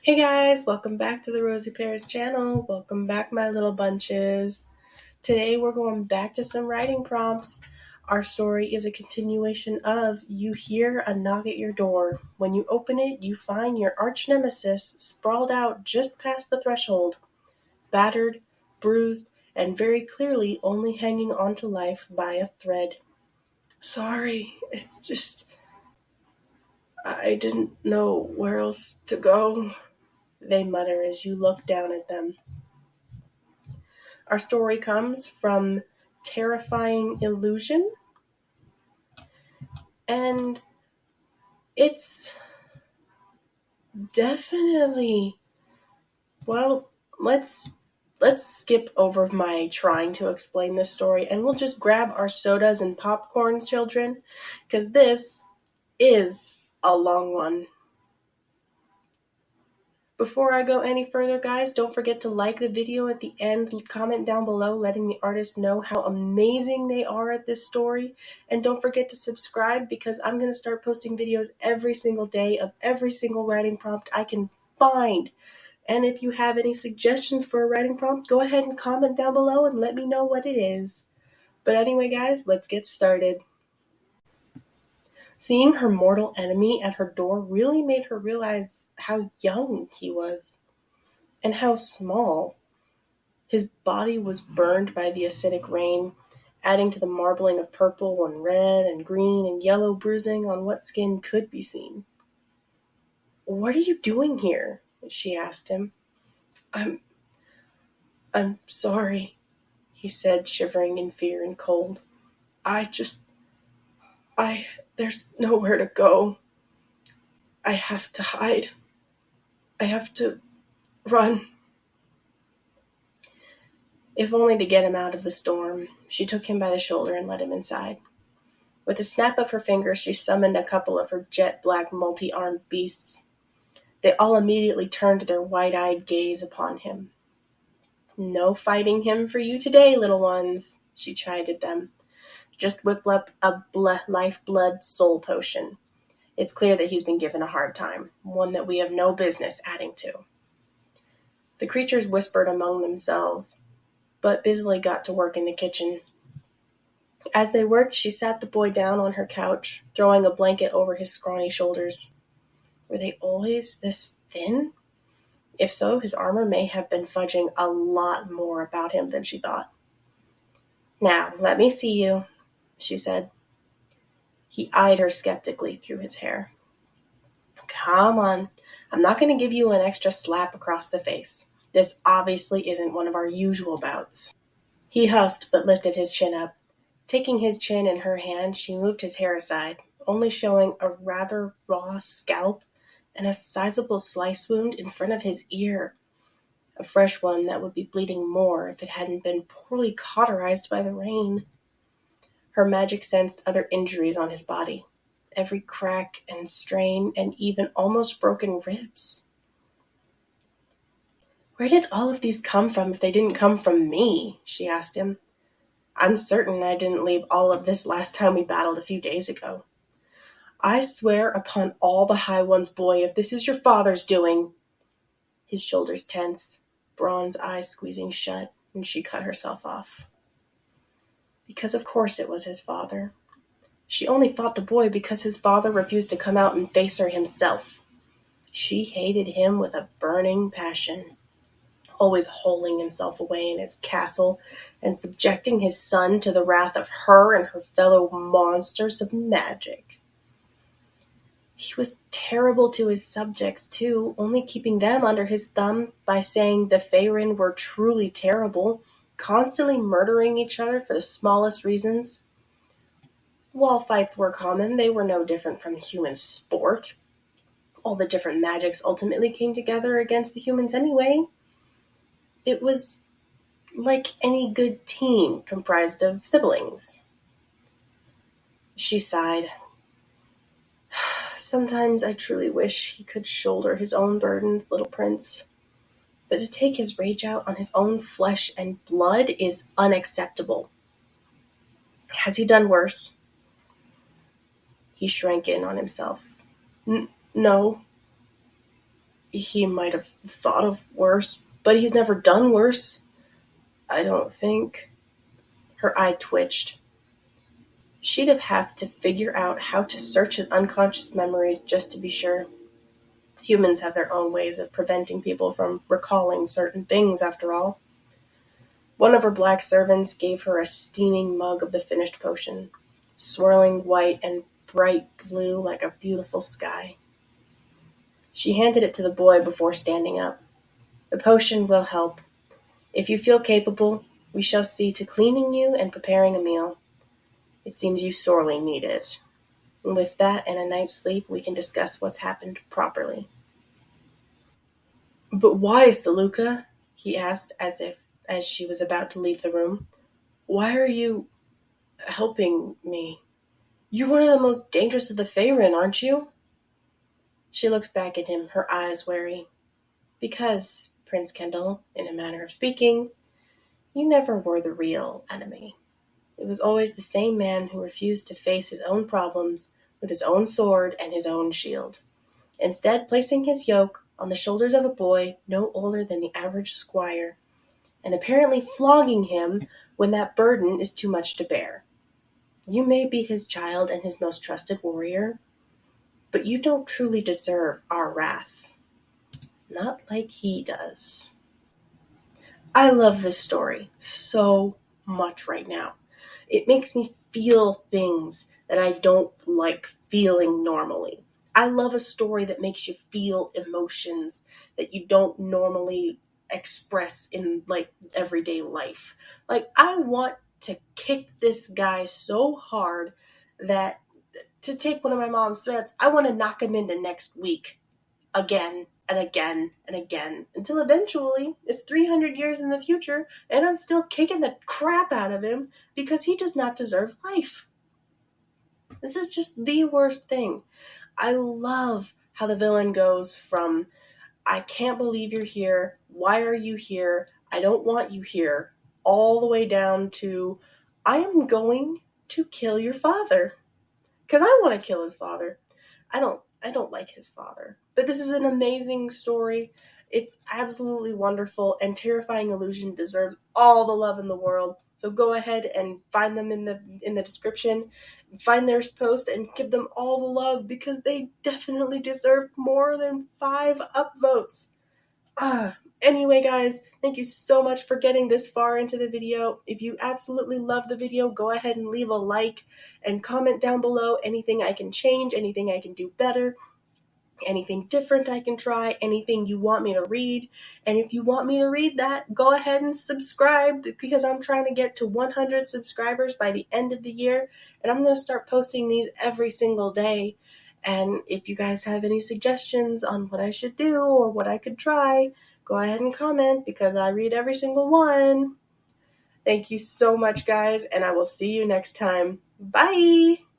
Hey guys, welcome back to the Rosy Pears channel. Welcome back, my little bunches. Today we're going back to some writing prompts. Our story is a continuation of You Hear a Knock at Your Door. When you open it, you find your arch nemesis sprawled out just past the threshold, battered, bruised, and very clearly only hanging on to life by a thread. Sorry, it's just I didn't know where else to go, they mutter as you look down at them. Our story comes from Terrifying Illusion, and it's definitely, well, let's skip over my trying to explain this story and we'll just grab our sodas and popcorn, children, because this is a long one. Before I go any further, guys, don't forget to like the video at the end, comment down below letting the artist know how amazing they are at this story, and don't forget to subscribe because I'm going to start posting videos every single day of every single writing prompt I can find. And if you have any suggestions for a writing prompt, go ahead and comment down below and let me know what it is. But anyway, guys, let's get started. Seeing her mortal enemy at her door really made her realize how young he was. And how small. His body was burned by the acidic rain, adding to the marbling of purple and red and green and yellow bruising on what skin could be seen. "What are you doing here?" she asked him. I'm sorry," he said, shivering in fear and cold. There's nowhere to go. I have to hide. I have to run." If only to get him out of the storm, she took him by the shoulder and led him inside. With a snap of her fingers, she summoned a couple of her jet-black multi-armed beasts. They all immediately turned their wide-eyed gaze upon him. "No fighting him for you today, little ones," she chided them. "Just whip up a lifeblood soul potion. It's clear that he's been given a hard time, one that we have no business adding to." The creatures whispered among themselves, but busily got to work in the kitchen. As they worked, she sat the boy down on her couch, throwing a blanket over his scrawny shoulders. Were they always this thin? If so, his armor may have been fudging a lot more about him than she thought. "Now, let me see you," she said. He eyed her skeptically through his hair. "Come on, I'm not going to give you an extra slap across the face. This obviously isn't one of our usual bouts." He huffed but lifted his chin up. Taking his chin in her hand, she moved his hair aside, only showing a rather raw scalp and a sizable slice wound in front of his ear. A fresh one that would be bleeding more if it hadn't been poorly cauterized by the rain. Her magic sensed other injuries on his body. Every crack and strain and even almost broken ribs. "Where did all of these come from if they didn't come from me?" she asked him. "I'm certain I didn't leave all of this last time we battled a few days ago. I swear upon all the High Ones, boy, if this is your father's doing." His shoulders tense, bronze eyes squeezing shut, and she cut herself off. Because of course it was his father. She only fought the boy because his father refused to come out and face her himself. She hated him with a burning passion, always holing himself away in his castle and subjecting his son to the wrath of her and her fellow monsters of magic. He was terrible to his subjects, too, only keeping them under his thumb by saying the Faerun were truly terrible, constantly murdering each other for the smallest reasons. While fights were common, they were no different from human sport. All the different magics ultimately came together against the humans anyway. It was like any good team comprised of siblings. She sighed. "Sometimes I truly wish he could shoulder his own burdens, little prince. But to take his rage out on his own flesh and blood is unacceptable." "Has he done worse?" He shrank in on himself. No. He might have thought of worse, but he's never done worse, I don't think. Her eye twitched. She'd have to figure out how to search his unconscious memories just to be sure. Humans have their own ways of preventing people from recalling certain things, after all. One of her black servants gave her a steaming mug of the finished potion, swirling white and bright blue like a beautiful sky. She handed it to the boy before standing up. The potion will help. If you feel capable, we shall see to cleaning you and preparing a meal. It seems you sorely need it. And with that and a night's sleep, we can discuss what's happened properly. But why, Saluka? He asked as she was about to leave the room. Why are you helping me? You're one of the most dangerous of the Faerun, aren't you? She looked back at him, her eyes wary. Because, Prince Kendall, in a manner of speaking, you never were the real enemy. It was always the same man who refused to face his own problems with his own sword and his own shield, instead placing his yoke on the shoulders of a boy no older than the average squire, and apparently flogging him when that burden is too much to bear. You may be his child and his most trusted warrior, but you don't truly deserve our wrath. Not like he does. I love this story so much right now. It makes me feel things that I don't like feeling normally. I love a story that makes you feel emotions that you don't normally express in like everyday life. Like I want to kick this guy so hard that to take one of my mom's threats, I want to knock him into next week again and again and again until eventually it's 300 years in the future and I'm still kicking the crap out of him because he does not deserve life. This is just the worst thing. I love how the villain goes from, I can't believe you're here, why are you here, I don't want you here, all the way down to, I am going to kill your father. Because I want to kill his father. I don't like his father. But this is an amazing story. It's absolutely wonderful, and Terrifying Illusion deserves all the love in the world. So go ahead and find them in the description, find their post, and give them all the love because they definitely deserve more than 5 upvotes. Anyway, guys, thank you so much for getting this far into the video. If you absolutely love the video, go ahead and leave a like and comment down below anything I can change, anything I can do better, anything different I can try, anything you want me to read. And if you want me to read that, go ahead and subscribe because I'm trying to get to 100 subscribers by the end of the year. And I'm going to start posting these every single day. And if you guys have any suggestions on what I should do or what I could try, go ahead and comment because I read every single one. Thank you so much, guys, and I will see you next time. Bye!